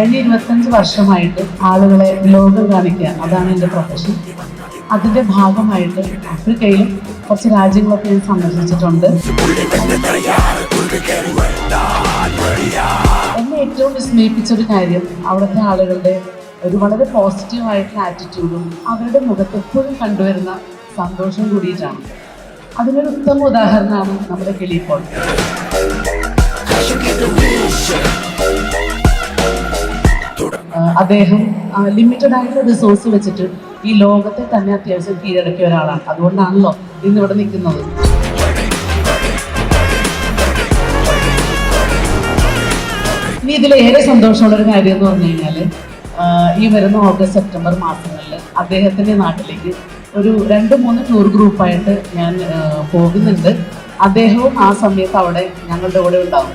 കഴിഞ്ഞ 25 വർഷമായിട്ട് ആളുകളെ ലോകം കാണിക്കുക, അതാണ് എൻ്റെ പ്രൊഫഷൻ. അതിൻ്റെ ഭാഗമായിട്ട് ആഫ്രിക്കയിലും കുറച്ച് രാജ്യങ്ങളൊക്കെ ഞാൻ സന്ദർശിച്ചിട്ടുണ്ട്. എന്നെ ഏറ്റവും വിസ്മയിപ്പിച്ചൊരു കാര്യം അവിടുത്തെ ആളുകളുടെ ഒരു വളരെ പോസിറ്റീവായിട്ടുള്ള ആറ്റിറ്റ്യൂഡും അവരുടെ മുഖത്ത് എപ്പോഴും കണ്ടുവരുന്ന സന്തോഷം കൂടിയിട്ടാണ്. അതിനൊരു ഉത്തമ ഉദാഹരണമാണ് നമ്മുടെ കിളിപ്പോൾ. അദ്ദേഹം ലിമിറ്റഡ് ആയിട്ടുള്ള റിസോഴ്സ് വെച്ചിട്ട് ഈ ലോകത്തെ തന്നെ അത്യാവശ്യം കീഴടക്കിയ ഒരാളാണ്. അതുകൊണ്ടാണല്ലോ ഇന്നിവിടെ നിൽക്കുന്നത്. ഇനി ഇതിലേറെ സന്തോഷമുള്ളൊരു കാര്യം എന്ന് പറഞ്ഞു കഴിഞ്ഞാൽ, ഈ വരുന്ന ഓഗസ്റ്റ് സെപ്റ്റംബർ മാസങ്ങളിൽ അദ്ദേഹത്തിൻ്റെ നാട്ടിലേക്ക് ഒരു 2-3 ടൂർ ഗ്രൂപ്പായിട്ട് ഞാൻ പോകുന്നുണ്ട്. അദ്ദേഹവും ആ സമയത്ത് അവിടെ ഞങ്ങളുടെ കൂടെ ഉണ്ടാവും.